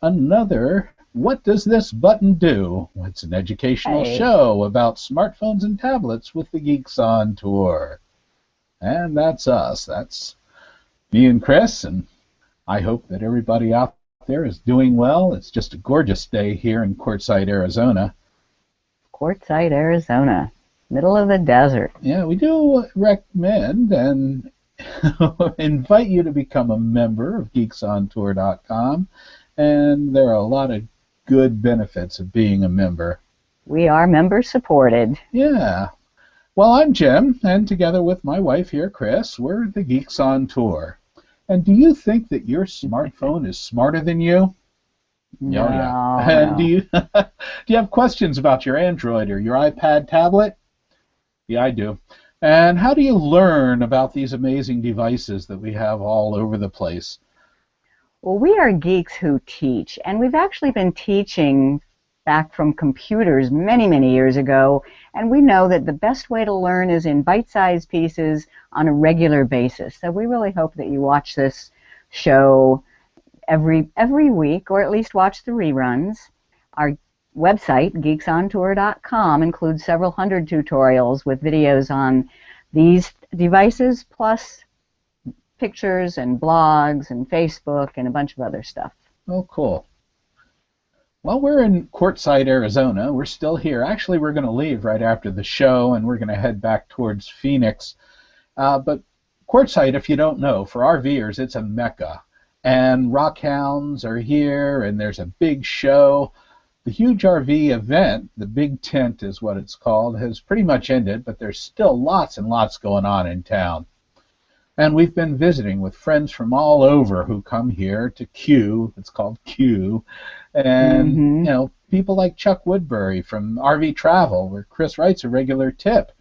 another What Does This Button Do? It's an educational show about smartphones and tablets with the Geeks on Tour. And that's us. That's me and Chris, and I hope that everybody out there is doing well. It's just a gorgeous day here in Quartzsite, Arizona. Quartzsite, Arizona, middle of the desert. Yeah, we do recommend and invite you to become a member of geeksontour.com, and there are a lot of good benefits of being a member. We are member supported. Yeah. Well, I'm Jim, and together with my wife here, Chris, we're the Geeks on Tour. And do you think that your smartphone is smarter than you? No, Oh, yeah. And do you have questions about your Android or your iPad tablet? Yeah, I do. And how do you learn about these amazing devices that we have all over the place? Well, we are geeks who teach, and we've actually been teaching back from computers many, many years ago, and we know that the best way to learn is in bite-sized pieces on a regular basis. So we really hope that you watch this show every week, or at least watch the reruns. Our website, geeksontour.com, includes several hundred tutorials with videos on these devices, plus pictures and blogs and Facebook and a bunch of other stuff. Oh, cool. Well, we're in Quartzsite, Arizona. We're still here. Actually, we're going to leave right after the show, and we're going to head back towards Phoenix. But Quartzsite, if you don't know, for RVers, it's a mecca. And rockhounds are here, and there's a big show. The huge RV event, the Big Tent is what it's called, has pretty much ended, but there's still lots and lots going on in town. And we've been visiting with friends from all over who come here to Q. It's called Q. And, you know, people like Chuck Woodbury from RV Travel, where Chris writes a regular tip.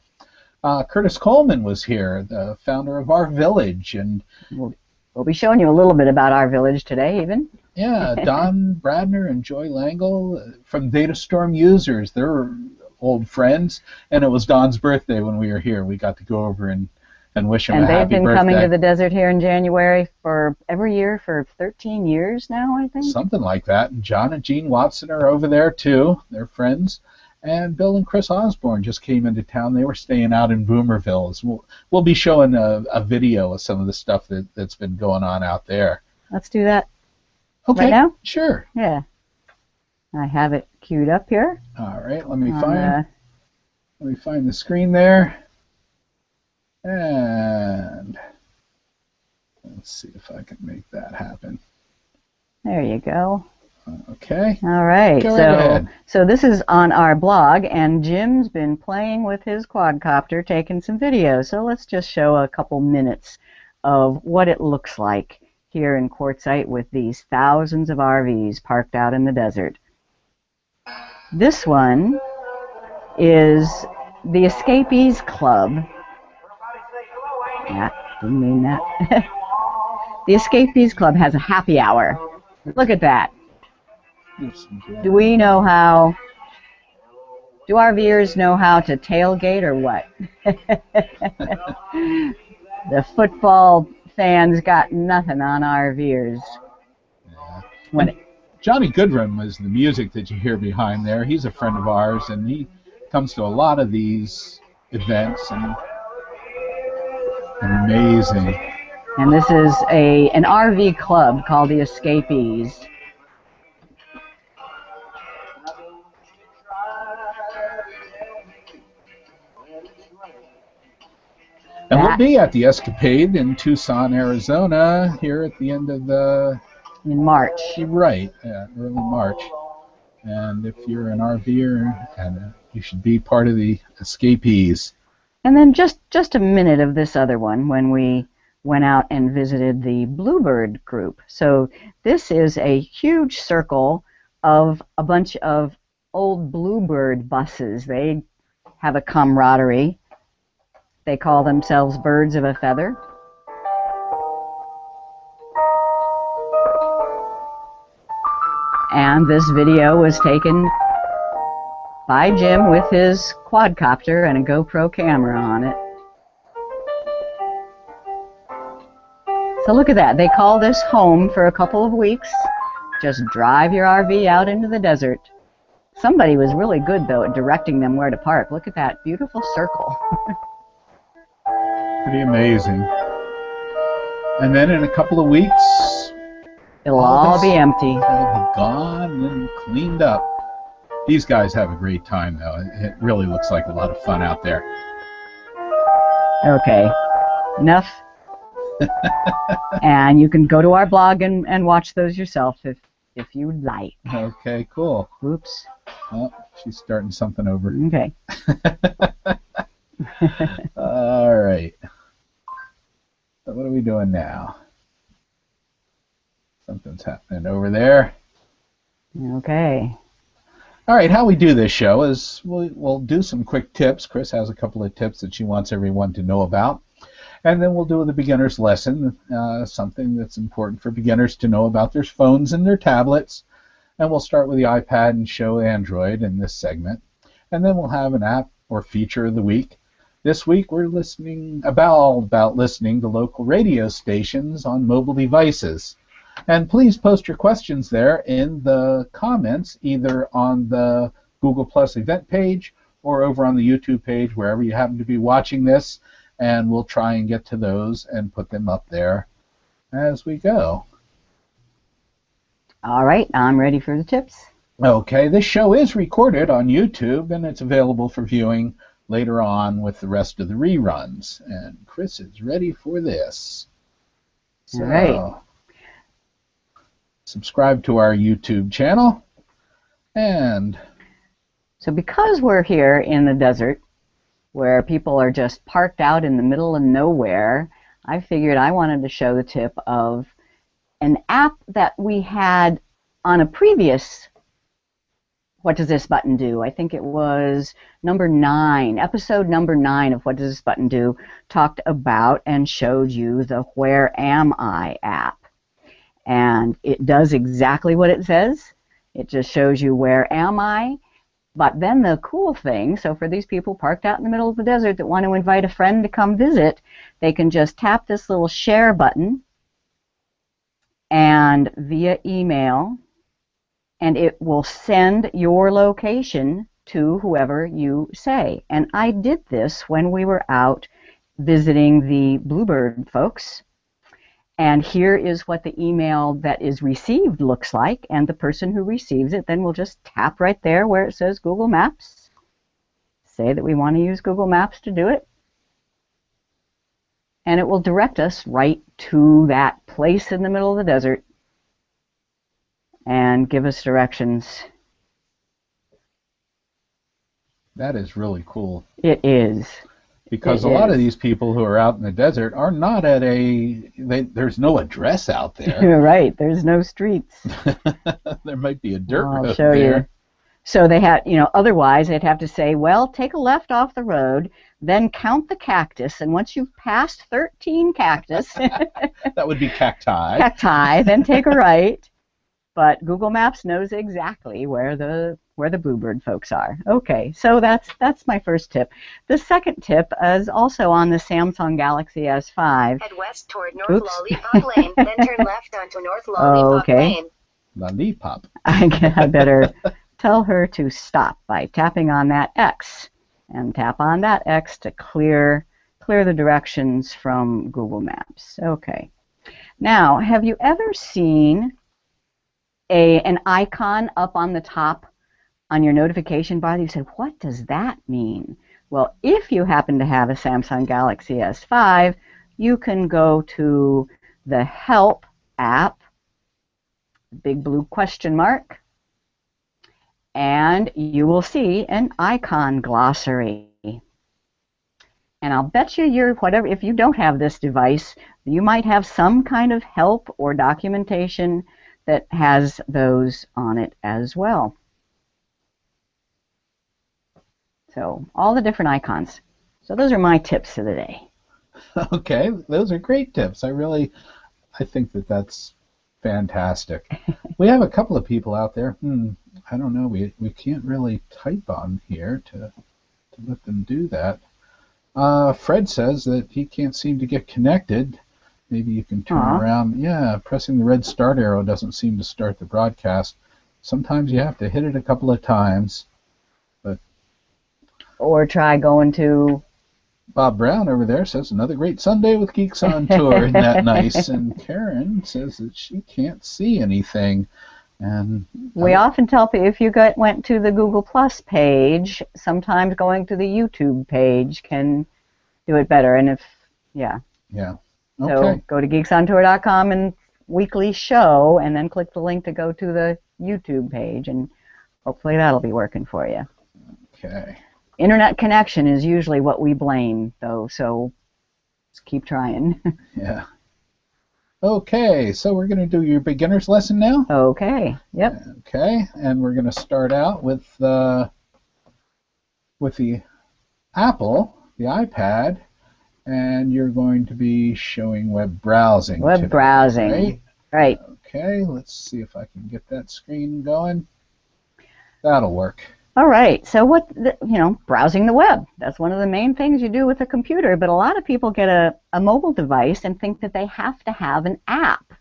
Curtis Coleman was here, the founder of Our Village. And we'll be showing you a little bit about Our Village today, even. Yeah, Don Bradner and Joy Langle from Data Storm Users. They're old friends. And it was Don's birthday when we were here. We got to go over and wish him a happy birthday. And they've been coming to the desert here in January for every year for 13 years now, I think. Something like that. And John and Jean Watson are over there, too. They're friends. And Bill and Chris Osborne just came into town. They were staying out in Boomerville. We'll be showing a video of some of the stuff that's been going on out there. Let's do that. Okay. Right now? Sure. Yeah. I have it queued up here. All right. Let me find the screen there. And let's see if I can make that happen. There you go. Okay. All right. Go ahead. So this is on our blog, and Jim's been playing with his quadcopter, taking some videos. So let's just show a couple minutes of what it looks like here in Quartzsite with these thousands of RVs parked out in the desert. This one is the Escapees Club. Yeah, didn't mean that. The Escapees Club has a happy hour. Look at that. Do RVers know how to tailgate or what? The football fans got nothing on RVers. Yeah. Johnny Goodrum is the music that you hear behind there. He's a friend of ours, and he comes to a lot of these events. And amazing. And this is an RV club called the Escapees. And we'll be at the Escapade in Tucson, Arizona, here at the end of in March. Right, yeah, early March. And if you're an RVer, you should be part of the Escapees. And then just a minute of this other one when we went out and visited the Bluebird group. So this is a huge circle of a bunch of old Bluebird buses. They have a camaraderie. They call themselves Birds of a Feather. And this video was taken by Jim with his quadcopter and a GoPro camera on it. So look at that. They call this home for a couple of weeks. Just drive your RV out into the desert. Somebody was really good, though, at directing them where to park. Look at that beautiful circle. Pretty amazing. And then in a couple of weeks, It'll all be empty. It'll be gone and cleaned up. These guys have a great time, though. It really looks like a lot of fun out there. Okay, enough. And you can go to our blog and watch those yourself if you like. Okay, cool. Oops. Oh, she's starting something over. Okay. All right. So what are we doing now? Something's happening over there. Okay. All right, how we do this show is we'll do some quick tips. Chris has a couple of tips that she wants everyone to know about. And then we'll do the beginner's lesson, something that's important for beginners to know about their phones and their tablets. And we'll start with the iPad and show Android in this segment. And then we'll have an app or feature of the week. This week we're listening about listening to local radio stations on mobile devices. And please post your questions there in the comments, either on the Google Plus event page or over on the YouTube page, wherever you happen to be watching this. And we'll try and get to those and put them up there as we go. All right, I'm ready for the tips. Okay, this show is recorded on YouTube, and it's available for viewing later on with the rest of the reruns. And Chris is ready for this. So, all right. Subscribe to our YouTube channel. And so because we're here in the desert, where people are just parked out in the middle of nowhere, I figured I wanted to show the tip of an app that we had on a previous What Does This Button Do? I think it was number 9, episode number 9 of What Does This Button Do, talked about and showed you the Where Am I app. And it does exactly what it says. It just shows you where am I. But then the cool thing, so for these people parked out in the middle of the desert that want to invite a friend to come visit, they can just tap this little share button and via email, and it will send your location to whoever you say. And I did this when we were out visiting the Bluebird folks. And here is what the email that is received looks like, and the person who receives it then will just tap right there where it says Google Maps, say that we want to use Google Maps to do it, and it will direct us right to that place in the middle of the desert and give us directions. that is really cool. It is. Because a lot of these people who are out in the desert are not at there's no address out there. You're right, there's no streets. There might be a dirt road I'll show there. you. So they had, otherwise they'd have to say, well, take a left off the road, then count the cactus, and once you've passed 13 cactus, that would be cacti. Cacti, then take a right. But Google Maps knows exactly where the Bluebird folks are. Okay, so that's my first tip. The second tip is also on the Samsung Galaxy S5. Head west toward North Lollipop Lane, then turn left onto North Lollipop Lane. Lollipop. I better tell her to stop by tapping on that X, and tap on that X to clear the directions from Google Maps. Okay. Now, have you ever seen an icon up on the top on your notification bar that you said, what does that mean? Well, if you happen to have a Samsung Galaxy S5, you can go to the Help app, big blue question mark, and you will see an icon glossary. And I'll bet you if you don't have this device, you might have some kind of help or documentation that has those on it as well. So all the different icons. So those are my tips for the day. Okay, those are great tips. I think that's fantastic. We have a couple of people out there. I don't know. We can't really type on here to let them do that. Fred says that he can't seem to get connected. Maybe you can turn around. Yeah, pressing the red start arrow doesn't seem to start the broadcast. Sometimes you have to hit it a couple of times. But or try going to... Bob Brown over there says, another great Sunday with Geeks on Tour. Isn't that nice? And Karen says that she can't see anything. And we often tell people if you went to the Google Plus page, sometimes going to the YouTube page can do it better. And Yeah. Okay. So go to geeksontour.com and weekly show, and then click the link to go to the YouTube page, and hopefully that'll be working for you. Okay. Internet connection is usually what we blame, though, so let's keep trying. Yeah. Okay, so we're going to do your beginner's lesson now. Okay, yep. Okay, and we're going to start out with the Apple, the iPad, and you're going to be showing web browsing. Web browsing, right. Okay, let's see if I can get that screen going. That'll work. All right, so browsing the web. That's one of the main things you do with a computer, but a lot of people get a mobile device and think that they have to have an app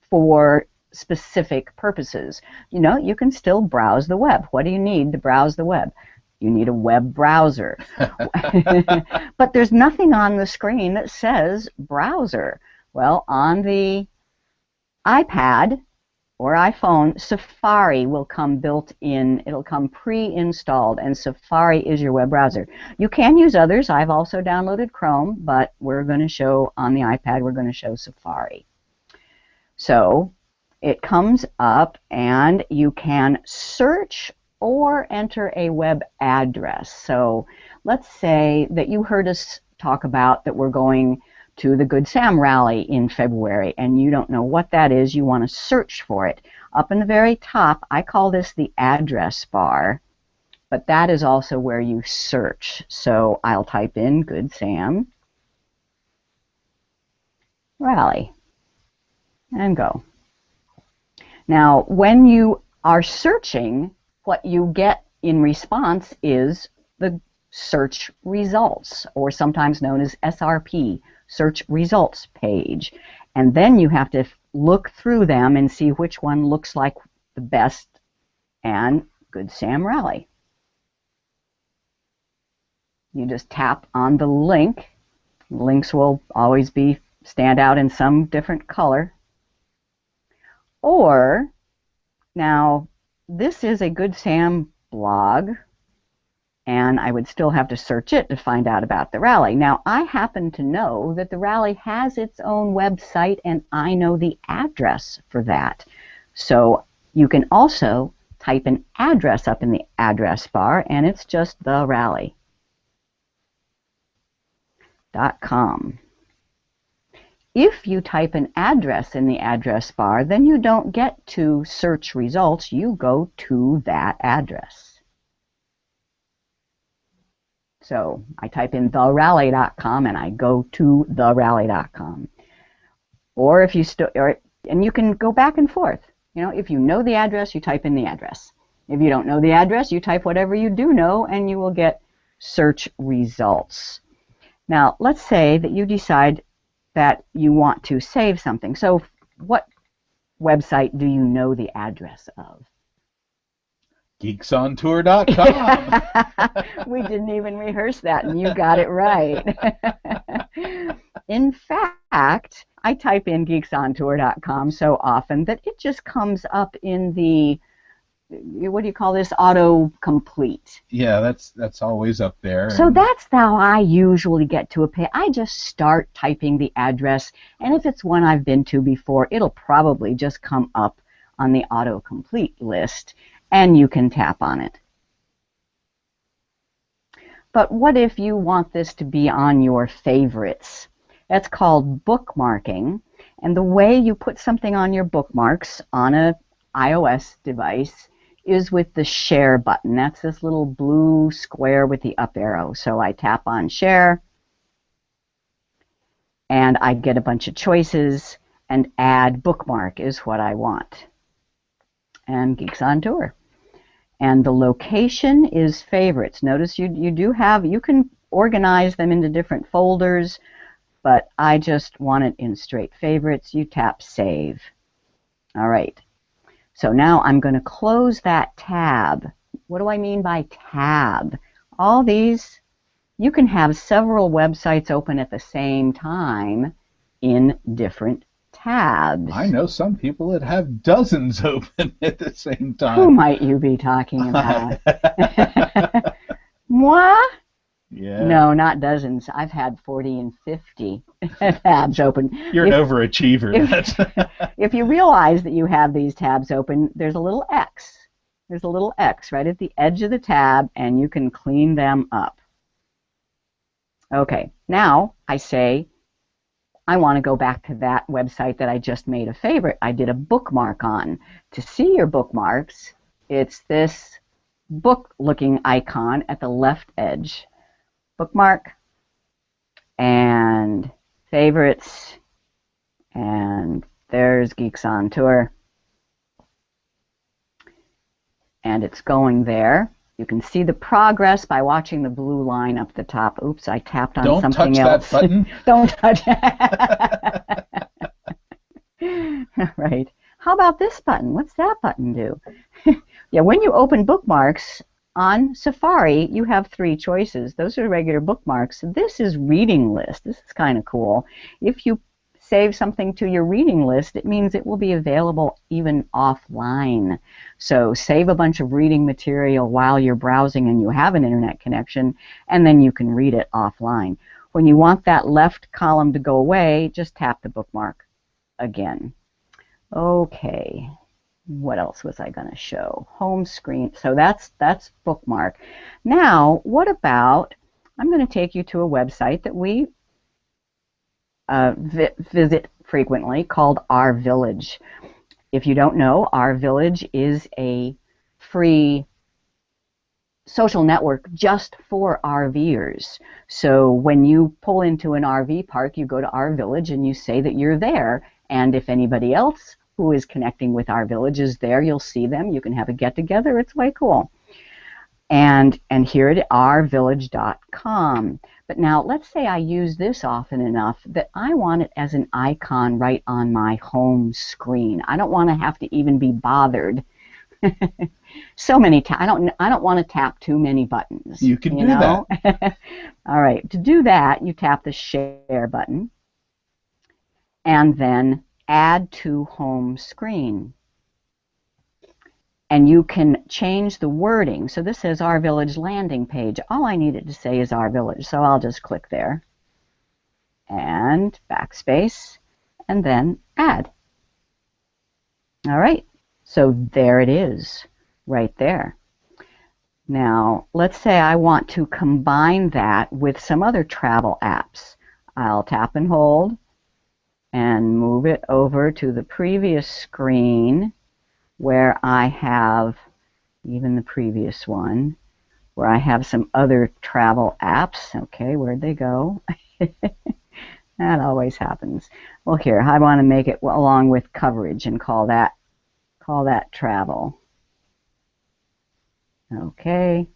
for specific purposes. You can still browse the web. What do you need to browse the web? You need a web browser. But there's nothing on the screen that says browser. Well, on the iPad or iPhone, Safari will come built in. It'll come pre-installed, and Safari is your web browser. You can use others. I've also downloaded Chrome, but we're going to show on the iPad, we're going to show Safari. So it comes up, and you can search or enter a web address. So let's say that you heard us talk about that we're going to the Good Sam rally in February, and you don't know what that is. You want to search for it. Up in the very top, I call this the address bar, but that is also where you search. So I'll type in Good Sam rally and go. Now, when you are searching, what you get in response is the search results, or sometimes known as SRP, search results page. And then you have to look through them and see which one looks like the best, and Good Sam Rally. You just tap on the link. Links will always stand out in some different color. Or, now, this is a Good Sam blog, and I would still have to search it to find out about the rally. Now, I happen to know that the rally has its own website, and I know the address for that. So you can also type an address up in the address bar, and it's just therally.com. If you type an address in the address bar, then you don't get to search results. You go to that address. So I type in therally.com and I go to therally.com. Or if you and you can go back and forth. If you know the address, you type in the address. If you don't know the address, you type whatever you do know, and you will get search results. Now, let's say that you decide that you want to save something. So what website do you know the address of? geeksontour.com. We didn't even rehearse that, and you got it right. In fact, I type in geeksontour.com so often that it just comes up in the, what do you call this, auto-complete. Yeah, that's always up there. So that's how I usually get to a page. I just start typing the address, and if it's one I've been to before, it'll probably just come up on the auto-complete list, and you can tap on it. But what if you want this to be on your favorites? That's called bookmarking, and the way you put something on your bookmarks on an iOS device is with the share button. That's this little blue square with the up arrow. So I tap on share, and I get a bunch of choices, and add bookmark is what I want. And Geeks on Tour. And the location is favorites. Notice you can organize them into different folders. but I just want it in straight favorites. You tap Save. All right. So now I'm going to close that tab. What do I mean by tab? All these, you can have several websites open at the same time in different tabs. I know some people that have dozens open at the same time. Who might you be talking about? Moi? Yeah. No, not dozens. I've had 40 and 50 tabs open. You're an overachiever. If you realize that you have these tabs open, there's a little X. There's a little X right at the edge of the tab, and you can clean them up. Okay, now I say I want to go back to that website that I just made a favorite. I did a bookmark on. To see your bookmarks, it's this book-looking icon at the left edge. Bookmark and favorites, and there's Geeks on Tour, and it's going there. You can see the progress by watching the blue line up the top. Oops, I tapped on something else. Don't touch that button. Right. How about this button? What's that button do? Yeah, when you open bookmarks on Safari, you have 3 choices. Those are regular bookmarks. This is reading list. This is kind of cool. If you save something to your reading list, it means it will be available even offline. So save a bunch of reading material while you're browsing and you have an internet connection, and then you can read it offline. When you want that left column to go away, just tap the bookmark again. Okay. What else was I going to show? Home screen. So that's bookmark. Now, what about, I'm going to take you to a website that we visit frequently called Our Village. If you don't know, Our Village is a free social network just for RVers. So when you pull into an RV park, you go to Our Village and you say that you're there. And if anybody else who is connecting with Our Village is there, you'll see them. You can have a get-together. It's way cool. And here at ourvillage.com. But now, let's say I use this often enough that I want it as an icon right on my home screen. I don't want to have to even be bothered. So many I don't want to tap too many buttons. You can do that. All right. To do that, you tap the share button and then add to home screen. And you can change the wording. So this says Our Village landing page. All I need it to say is Our Village. So I'll just click there and backspace and then add. All right. So there it is right there. Now, let's say I want to combine that with some other travel apps. I'll tap and hold and move it over to the previous screen where I have, even the previous one, where I have some other travel apps. Okay, where'd they go? That always happens. Well, here, I want to make it along with coverage and call that travel. Okay,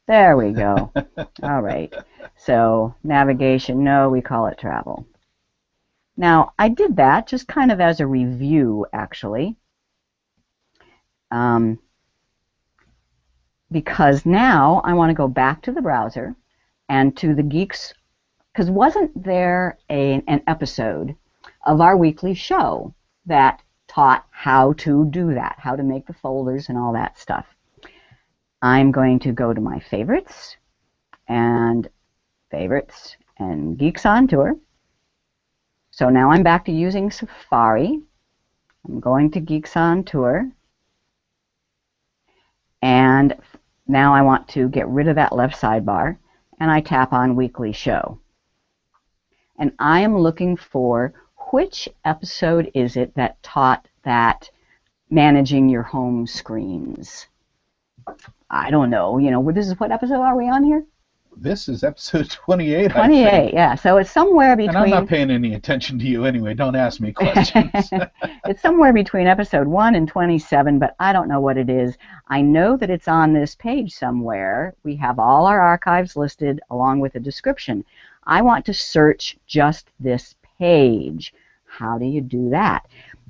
there we go. All right, so navigation, no, we call it travel. Now, I did that just kind of as a review, actually, because now I want to go back to the browser and to the Geeks, because wasn't there an episode of our weekly show that taught how to do that, how to make the folders and all that stuff? I'm going to go to my favorites and Geeks on Tour. So now I'm back to using Safari. I'm going to Geeks on Tour. And now I want to get rid of that left sidebar, and I tap on Weekly Show. And I am looking for which episode is it that taught that managing your home screens. I don't know. This is what episode are we on here? This is episode 28, 28, I think. Yeah. So it's somewhere between... And I'm not paying any attention to you anyway. Don't ask me questions. It's somewhere between episode 1 and 27, but I don't know what it is. I know that it's on this page somewhere. We have all our archives listed along with a description. I want to search just this page. How do you do that?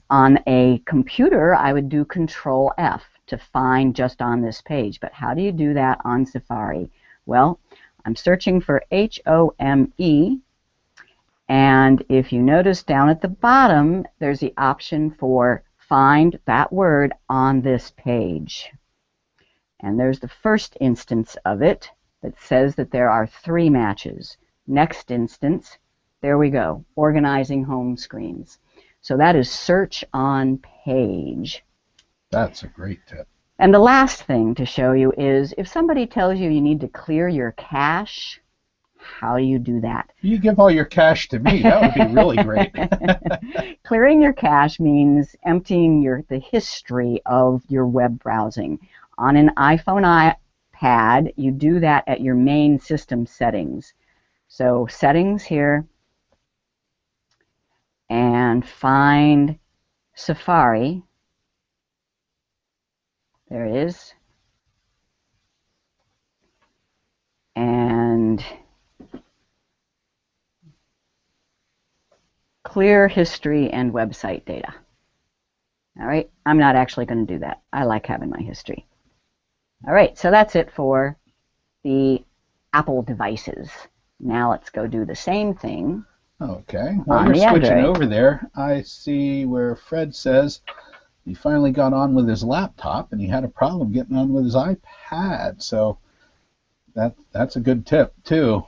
On a computer, I would do Control F to find just on this page. But how do you do that on Safari? Well, I'm searching for Home. And if you notice down at the bottom, there's the option for find that word on this page. And there's the first instance of it that says that there are 3 matches. Next instance, there we go, organizing home screens. So that is search on page. That's a great tip. And the last thing to show you is if somebody tells you you need to clear your cache, how do you do that? You give all your cache to me. That would be really great. Clearing your cache means emptying the history of your web browsing. On an iPhone iPad, you do that at your main system settings. So settings here, and find Safari. There it is. And clear history and website data. All right, I'm not actually going to do that. I like having my history. All right, so that's it for the Apple devices. Now let's go do the same thing. Okay, while you're switching over there, I see where Fred says he finally got on with his laptop and he had a problem getting on with his iPad. So that's a good tip too.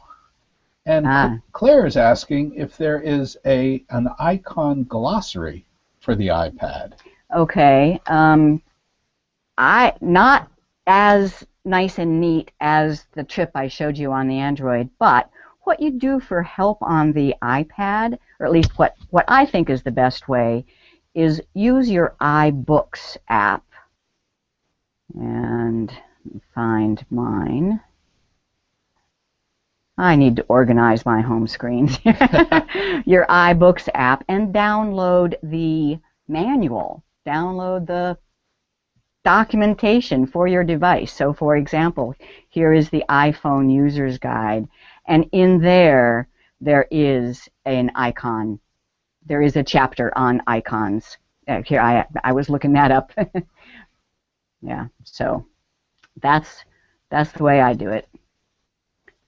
And Claire is asking if there is an icon glossary for the iPad. Okay, not as nice and neat as the tip I showed you on the Android, but what you do for help on the iPad, or at least what I think is the best way, is use your iBooks app. And find mine. I need to organize my home screens. Your iBooks app, and download the manual. Download the documentation for your device. So for example, here is the iPhone user's guide, and in there is an icon. There is a chapter on icons. Here I was looking that up. Yeah, so that's the way I do it.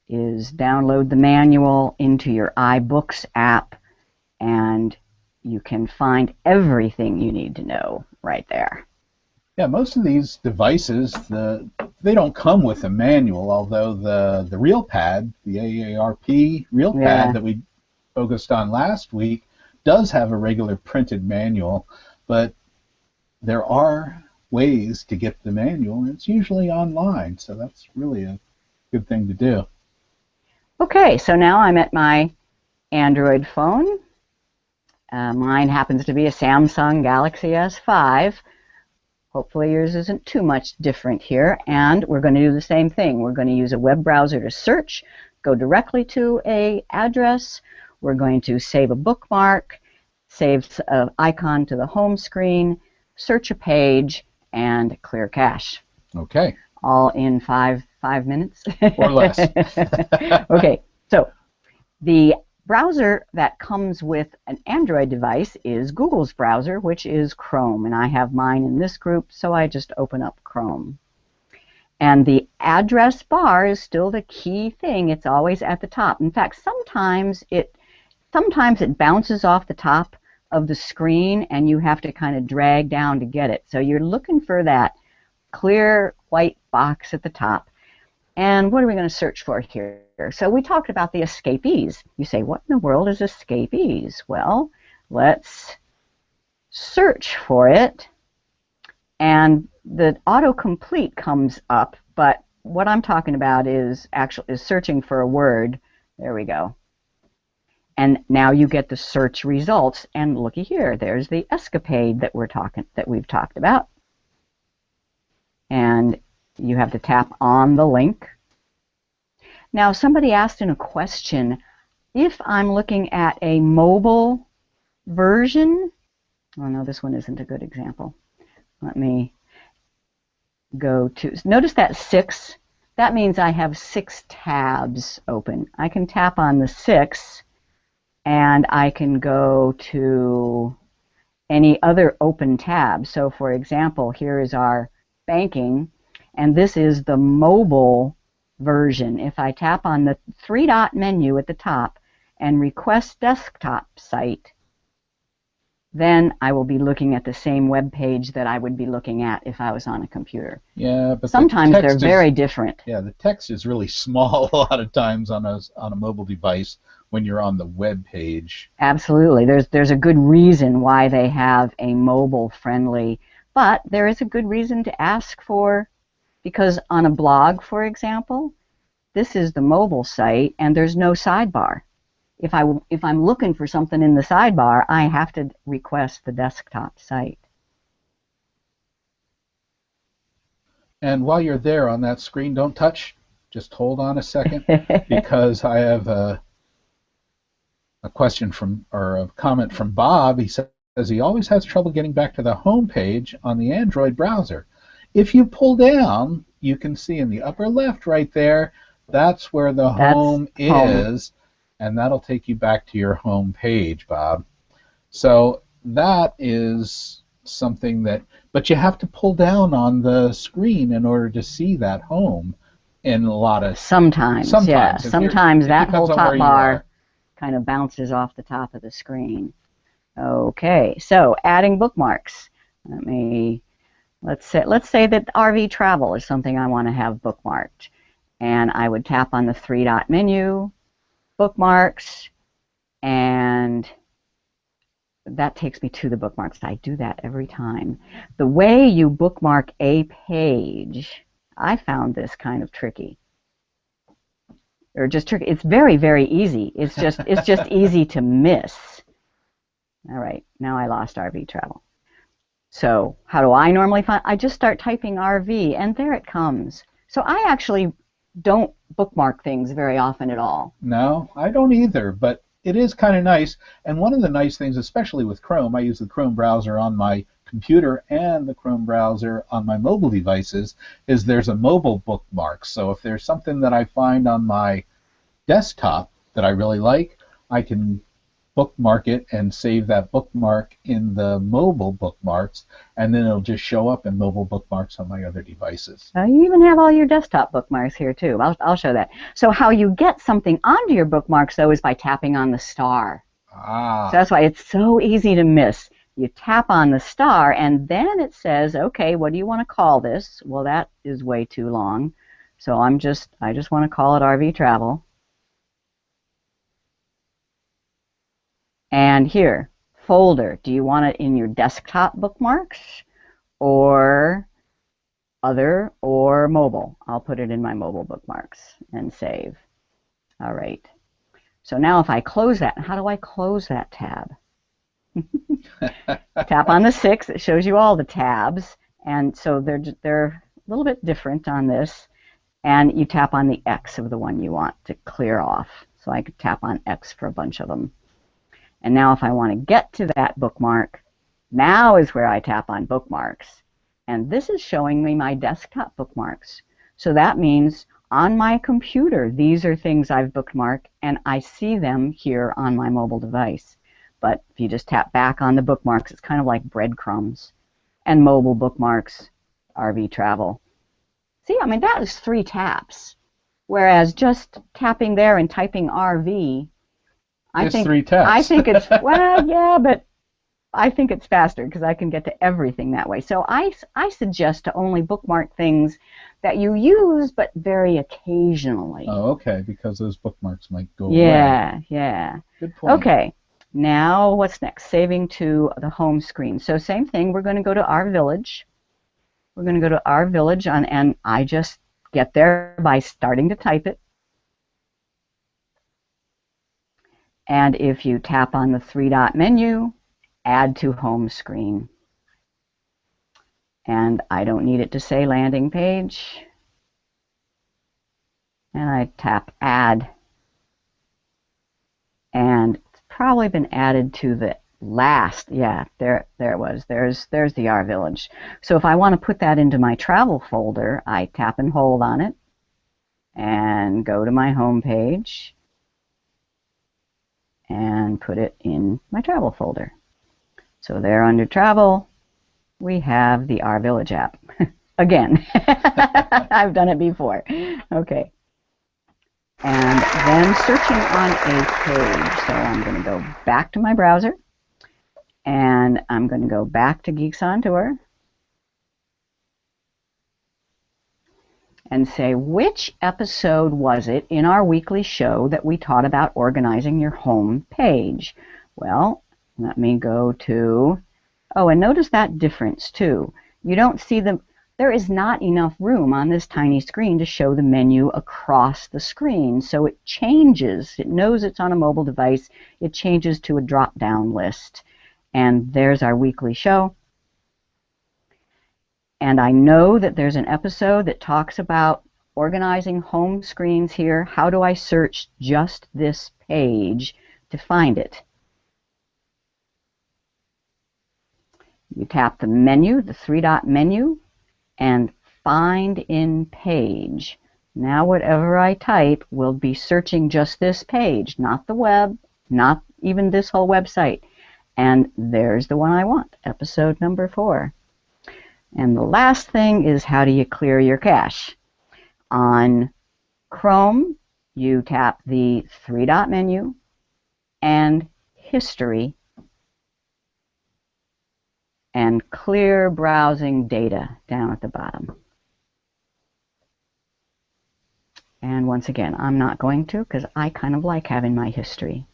Is download the manual into your iBooks app, and you can find everything you need to know right there. Yeah, most of these devices, they don't come with a manual, although the RealPad, the AARP RealPad that we focused on last week, does have a regular printed manual, but there are ways to get the manual, and it's usually online, so that's really a good thing to do. Okay, so now I'm at my Android phone. Mine happens to be a Samsung Galaxy S5. Hopefully yours isn't too much different here, and we're going to do the same thing. We're going to use a web browser to search, go directly to an address. We're going to save a bookmark, save an icon to the home screen, search a page, and clear cache. Okay. All in five minutes? Or less. Okay, so the browser that comes with an Android device is Google's browser, which is Chrome, and I have mine in this group, so I just open up Chrome. And the address bar is still the key thing. It's always at the top. In fact, sometimes it bounces off the top of the screen, and you have to kind of drag down to get it. So you're looking for that clear white box at the top. And what are we going to search for here? So we talked about the escapees. You say, what in the world is escapees? Well, let's search for it. And the autocomplete comes up, but what I'm talking about is searching for a word. There we go. And now you get the search results, and looky here, there's the escapade that we've talked about. And you have to tap on the link. Now, somebody asked in a question, if I'm looking at a mobile version, oh no, this one isn't a good example. Let me go to, notice that 6 that means I have 6 tabs open. I can tap on the 6 and I can go to any other open tab. So for example, here is our banking, and this is the mobile version. If I tap on the 3-dot menu at the top and request desktop site, then I will be looking at the same web page that I would be looking at if I was on a computer. Yeah, but sometimes they're very different. Yeah, the text is really small a lot of times on a mobile device when you're on the web page. Absolutely. There's a good reason why they have a mobile friendly, but there is a good reason to ask for, because on a blog, for example, this is the mobile site and there's no sidebar. If I'm looking for something in the sidebar, I have to request the desktop site. And while you're there on that screen, don't touch. Just hold on a second, because I have a question from, or a comment from Bob. He says he always has trouble getting back to the home page on the Android browser. If you pull down, you can see in the upper left right there, that's where the home is. And that'll take you back to your home page, Bob. So that is something that, but you have to pull down on the screen in order to see that home in a lot of... Sometimes yeah. Sometimes that whole top bar kind of bounces off the top of the screen. Okay, so adding bookmarks. Let's say that RV travel is something I want to have bookmarked. And I would tap on the 3-dot menu, bookmarks, and that takes me to the bookmarks. I do that every time. The way you bookmark a page, I found this kind of tricky. Or just tricky. It's very, very easy. It's just easy to miss. All right, now I lost RV travel. So how do I normally find? I just start typing RV, and there it comes. So I actually don't bookmark things very often at all. No, I don't either, but it is kind of nice. And one of the nice things, especially with Chrome, I use the Chrome browser on my computer and the Chrome browser on my mobile devices, is there's a mobile bookmark. So if there's something that I find on my desktop that I really like, I can bookmark it and save that bookmark in the mobile bookmarks, and then it'll just show up in mobile bookmarks on my other devices. You even have all your desktop bookmarks here too. I'll show that. So how you get something onto your bookmarks, though, is by tapping on the star. So that's why it's so easy to miss. You tap on the star, and then it says, okay, what do you want to call this? Well, that is way too long. So I just want to call it RV travel. And here, folder. Do you want it in your desktop bookmarks or other or mobile? I'll put it in my mobile bookmarks and save. All right. So now if I close that, how do I close that tab? Tap on the 6. It shows you all the tabs. And so they're a little bit different on this. And you tap on the X of the one you want to clear off. So I could tap on X for a bunch of them. And now if I want to get to that bookmark, now is where I tap on bookmarks. And this is showing me my desktop bookmarks. So that means on my computer, these are things I've bookmarked, and I see them here on my mobile device. But if you just tap back on the bookmarks, it's kind of like breadcrumbs. And mobile bookmarks, RV travel. See, I mean, that is 3 taps. Whereas just tapping there and typing RV, I think 3 taps. I think it's, well, yeah, but I think it's faster because I can get to everything that way. So I suggest to only bookmark things that you use, but very occasionally. Oh, okay, because those bookmarks might go away. Yeah. Good point. Okay, now what's next? Saving to the home screen. So same thing, we're going to go to our village. We're going to go to our village, and I just get there by starting to type it. And if you tap on the 3-dot menu, add to home screen. And I don't need it to say landing page. And I tap add. And it's probably been added to the last. Yeah, there it was. There's the R Village. So if I want to put that into my travel folder, I tap and hold on it. and go to my home page and put it in my travel folder. So there under travel, we have the Our Village app. Again, I've done it before. Okay. And then searching on a page. So I'm going to go back to my browser, and I'm going to go back to Geeks on Tour and say, which episode was it in our weekly show that we taught about organizing your home page? Well, let me go to, oh, and notice that difference too. You don't see there is not enough room on this tiny screen to show the menu across the screen. So it changes. It knows it's on a mobile device. It changes to a drop-down list. And there's our weekly show. And I know that there's an episode that talks about organizing home screens here. How do I search just this page to find it? You tap the menu, the three-dot menu, and find in page. Now whatever I type will be searching just this page, not the web, not even this whole website. And there's the one I want, episode number 4. And the last thing is, how do you clear your cache? On Chrome, you tap the three-dot menu and History and Clear Browsing Data down at the bottom. And once again, I'm not going to, because I kind of like having my history.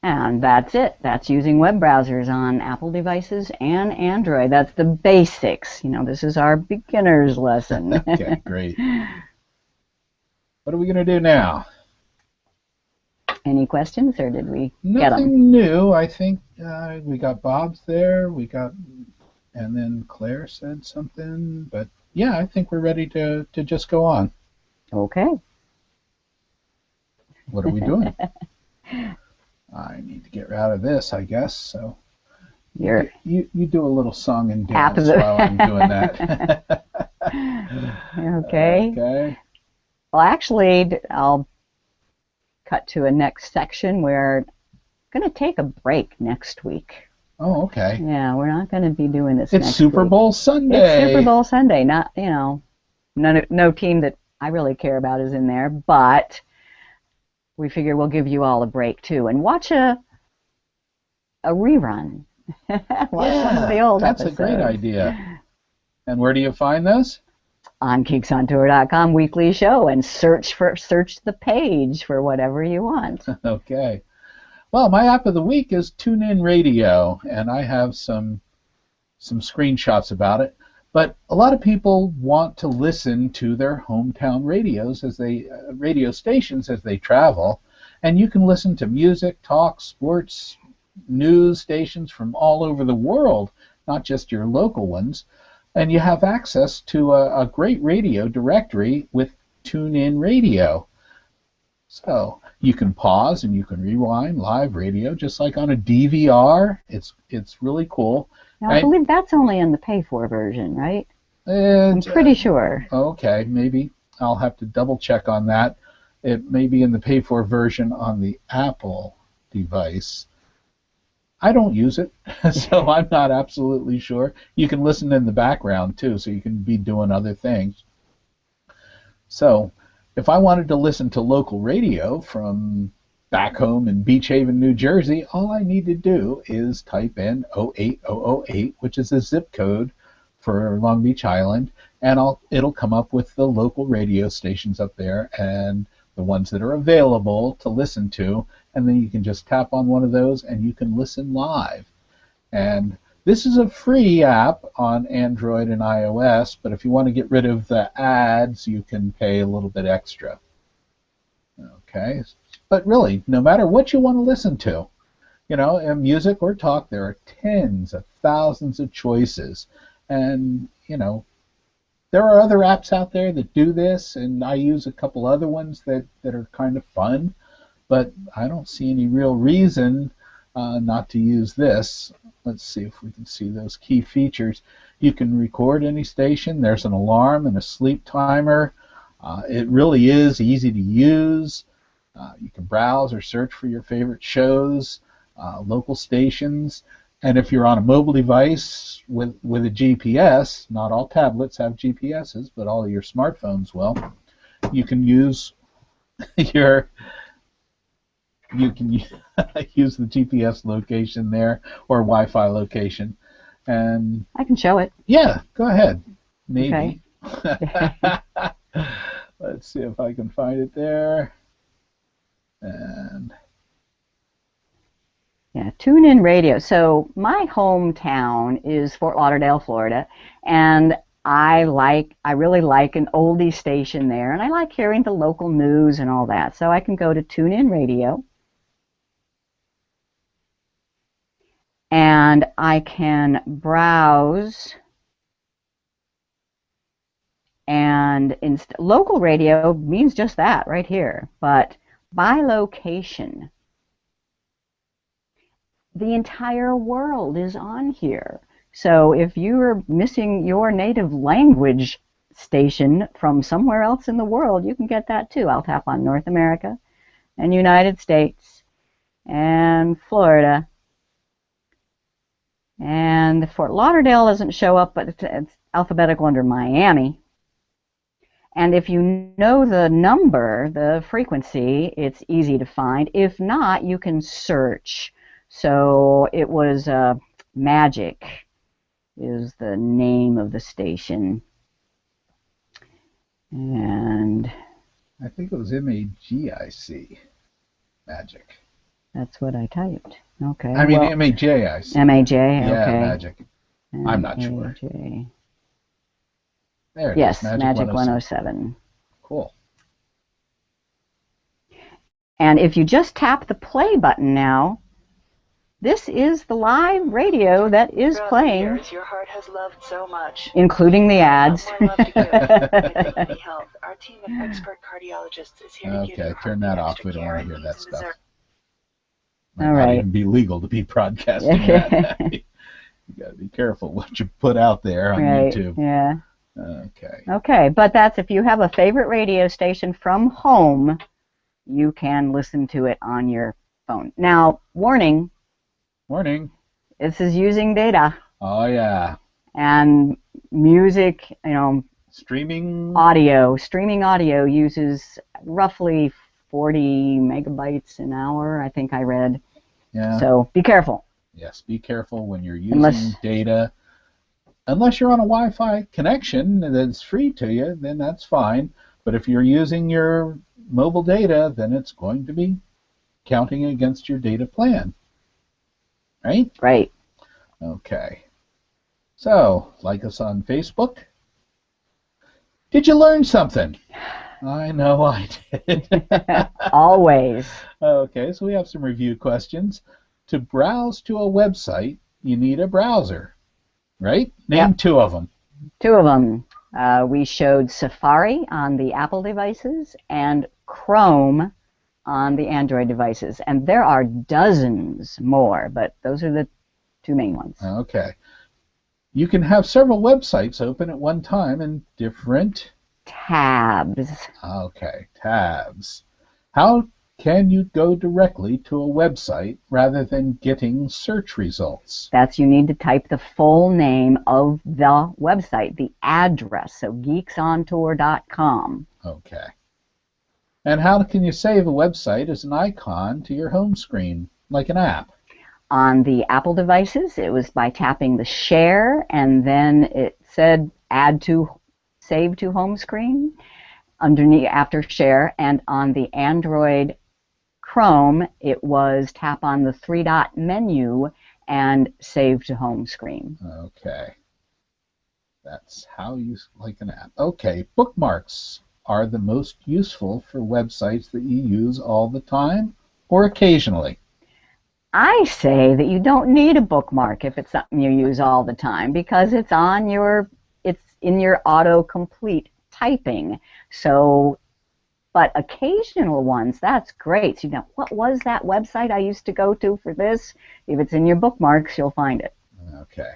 And that's it. That's using web browsers on Apple devices and Android. That's the basics. You know, this is our beginner's lesson. Okay, great. What are we going to do now? Any questions, or did we get them? Nothing new. I think we got Bob's there. And then Claire said something. But yeah, I think we're ready to just go on. Okay. What are we doing? I need to get out of this, I guess. So you do a little song and dance while I'm doing that. Okay. Okay. Well, actually, I'll cut to a next section where I'm going to take a break next week. Oh, okay. Yeah, we're not going to be doing this It's next Super week. Bowl Sunday. It's Super Bowl Sunday. Not, you know, no team that I really care about is in there, but we figure we'll give you all a break too and watch a rerun. Watch one of the old that's episodes. a great idea. And where do you find those? On geeksontour.com weekly show, and search the page for whatever you want. Okay. Well, my app of the week is TuneIn Radio, and I have some screenshots about it. But a lot of people want to listen to their hometown radio stations as they travel, and you can listen to music, talk, sports, news stations from all over the world, not just your local ones. And you have access to a great radio directory with TuneIn Radio. So you can pause and you can rewind live radio just like on a DVR. It's really cool. Now, I believe that's only in the pay-for version, right? I'm pretty sure. Okay, maybe. I'll have to double check on that. It may be in the pay-for version on the Apple device. I don't use it, so I'm not absolutely sure. You can listen in the background, too, so you can be doing other things. So if I wanted to listen to local radio from back home in Beach Haven, New Jersey, all I need to do is type in 08008, which is the zip code for Long Beach Island, and it'll come up with the local radio stations up there and the ones that are available to listen to, and then you can just tap on one of those and you can listen live. And this is a free app on Android and iOS, but if you want to get rid of the ads, you can pay a little bit extra. Okay, but really, no matter what you want to listen to, you know, in music or talk, there are tens of thousands of choices. And, you know, there are other apps out there that do this, and I use a couple other ones that are kind of fun, but I don't see any real reason not to use this. Let's see if we can see those key features. You can record any station. There's an alarm and a sleep timer. It really is easy to use. You can browse or search for your favorite shows, local stations, and if you're on a mobile device with a GPS, not all tablets have GPSs, but all of your smartphones will, you can use your use the GPS location there or Wi-Fi location, and I can show it. yeah, go ahead. Maybe. Okay. Let's see if I can find it there. And yeah, tune in radio. So my hometown is Fort Lauderdale, Florida, and I really like an oldie station there, and I like hearing the local news and all that. So I can go to tune in radio, and I can browse, and local radio means just that right here, but by location. The entire world is on here. So if you're missing your native language station from somewhere else in the world, you can get that too. I'll tap on North America and United States and Florida. And Fort Lauderdale doesn't show up, but it's alphabetical under Miami. And if you know the number, the frequency, it's easy to find. If not, you can search. So it was Magic is the name of the station. And I think it was MAGIC, Magic. That's what I typed. Okay. I mean, well, MAJIC. MAJ, okay. Yeah, Magic. I'm not sure. There it yes, is. Magic 107. Cool. And if you just tap the play button now, this is the live radio that is playing, your heart has loved so much, including the ads. Our team of expert cardiologists is here to give you Okay, turn that off. We don't want to hear that stuff. Might All not right. even be legal to be broadcasting that. You got to be careful what you put out there on YouTube. Yeah. Okay. Okay, but that's if you have a favorite radio station from home, you can listen to it on your phone. Now, warning. Warning. This is using data. Oh, yeah. And music, streaming audio uses roughly 40 megabytes an hour, I think I read. Yeah. So be careful. Yes, be careful when you're using data. Unless you're on a Wi-Fi connection that's free to you, then that's fine. But if you're using your mobile data, then it's going to be counting against your data plan. Right? Right. Okay. So, like us on Facebook. Did you learn something? I know I did. Always. Okay, so we have some review questions. To browse to a website, you need a browser, right? Name two of them. Two of them. We showed Safari on the Apple devices and Chrome on the Android devices. And there are dozens more, but those are the two main ones. Okay. You can have several websites open at one time in different tabs. Okay, tabs. How can you go directly to a website rather than getting search results? That's you need to type the full name of the website, the address, so geeksontour.com. Okay. And how can you save a website as an icon to your home screen, like an app? On the Apple devices, it was by tapping the share, and then it said add to save to home screen underneath after share, and on the Android Chrome, it was tap on the three-dot menu and save to home screen. Okay. That's how you like an app. Okay, bookmarks are the most useful for websites that you use all the time or occasionally. I say that you don't need a bookmark if it's something you use all the time because it's in your autocomplete typing. So but occasional ones, that's great. So, what was that website I used to go to for this? If it's in your bookmarks, you'll find it. Okay.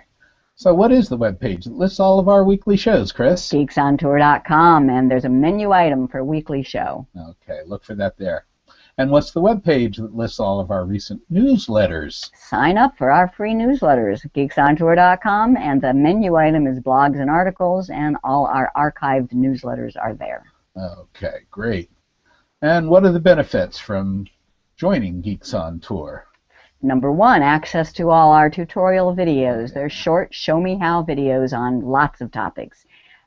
So what is the web page that lists all of our weekly shows, Chris? GeeksOnTour.com, and there's a menu item for weekly show. Okay, look for that there. And what's the web page that lists all of our recent newsletters? Sign up for our free newsletters, GeeksOnTour.com, and the menu item is blogs and articles, and all our archived newsletters are there. Okay, great. And what are the benefits from joining Geeks on Tour? Number 1, access to all our tutorial videos. They're short, show-me-how videos on lots of topics.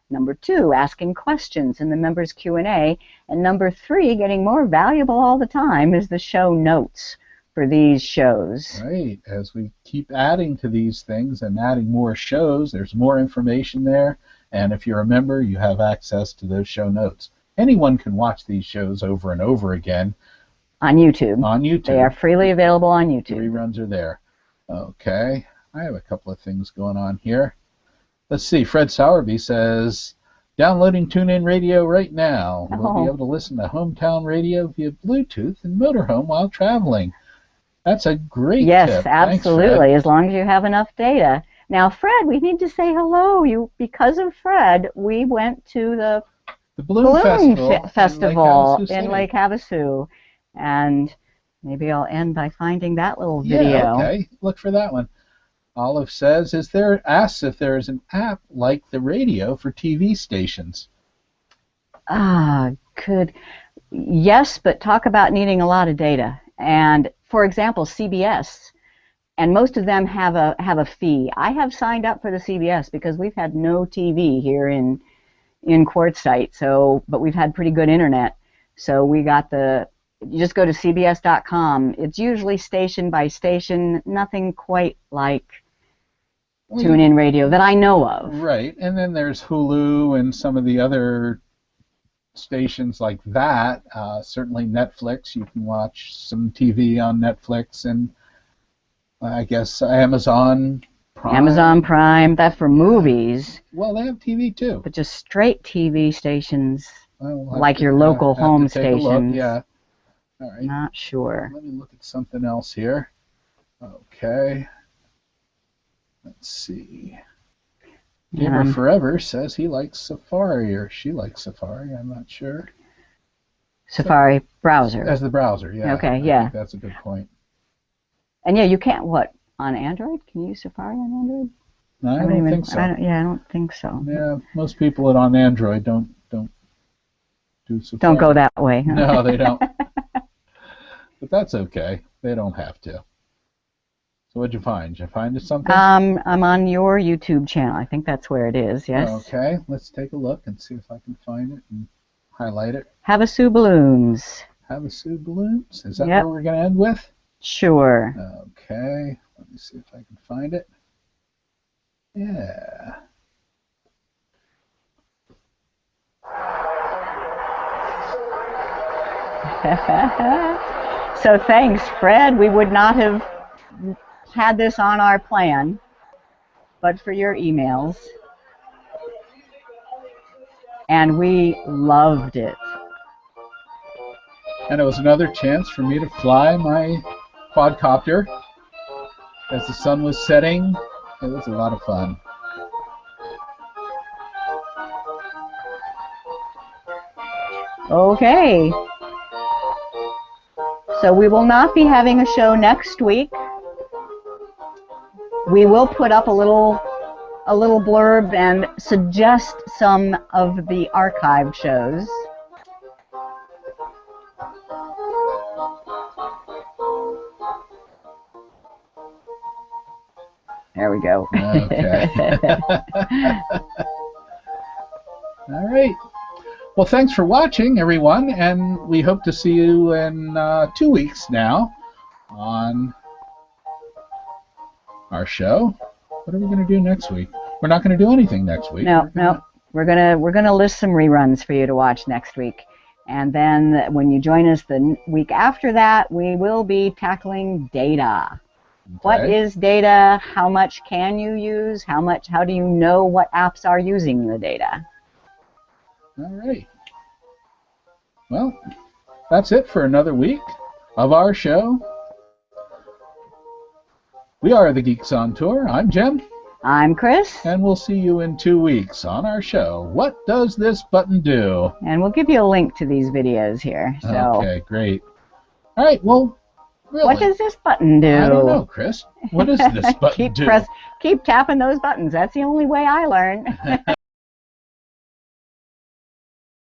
Number 2, asking questions in the members' Q&A. And number 3, getting more valuable all the time, is the show notes for these shows. Right. As we keep adding to these things and adding more shows, there's more information there. And if you're a member, you have access to those show notes. Anyone can watch these shows over and over again. On YouTube. On YouTube. They are freely available on YouTube. The reruns are there. Okay. I have a couple of things going on here. Let's see. Fred Sowerby says, downloading TuneIn Radio right now. We'll be able to listen to hometown radio via Bluetooth and motorhome while traveling. That's a great tip. Yes, absolutely. Thanks, as long as you have enough data. Now, Fred, we need to say hello. Because of Fred, we went to the Balloon Festival in Lake Havasu. And maybe I'll end by finding that little video. Yeah, okay. Look for that one. Olive says, asks if there is an app like the radio for TV stations. Good. Yes, but talk about needing a lot of data. And for example, CBS, and most of them have a fee. I have signed up for the CBS because we've had no TV here in Quartzsite, but we've had pretty good internet. So we got you just go to cbs.com. It's usually station by station, nothing quite like TuneIn Radio that I know of. Right, and then there's Hulu and some of the other stations like that. Certainly Netflix, you can watch some TV on Netflix, and I guess Amazon Prime. Amazon Prime, that's for movies. Well, they have TV too. But just straight TV stations, like your local home stations. Yeah. All right. Not sure. Let me look at something else here. Okay. Let's see. Gamer Forever says he likes Safari, or she likes Safari. I'm not sure. Safari browser. As the browser, yeah. Okay, I think that's a good point. And yeah, you can't, on Android? Can you use Safari on Android? No, I don't think so. I don't think so. Yeah, most people on Android don't do Safari. Don't go that way. Huh? No, they don't. But that's okay. They don't have to. So what'd you find? Did you find something? I'm on your YouTube channel. I think that's where it is, yes. Okay, let's take a look and see if I can find it and highlight it. Havasu Balloons. Havasu Balloons? Is that where we're going to end with? Sure. Okay, let me see if I can find it. Yeah. So thanks, Fred. We would not have had this on our plan, but for your emails. And we loved it. And it was another chance for me to fly my quadcopter as the sun was setting. It was a lot of fun. Okay. So we will not be having a show next week. We will put up a little blurb and suggest some of the archived shows. There we go. Okay. All right. Well, thanks for watching, everyone, and we hope to see you in 2 weeks now on our show. What are we going to do next week? We're not going to do anything next week. No. We're gonna list some reruns for you to watch next week, and then when you join us the week after that, we will be tackling data. Okay. What is data? How much can you use? How do you know what apps are using the data? All right. Well, that's it for another week of our show. We are the Geeks on Tour. I'm Jim. I'm Chris. And we'll see you in 2 weeks on our show, What Does This Button Do? And we'll give you a link to these videos here. So. Okay, great. All right, well, really. What does this button do? I don't know, Chris. What does this button do? Keep tapping those buttons. That's the only way I learn.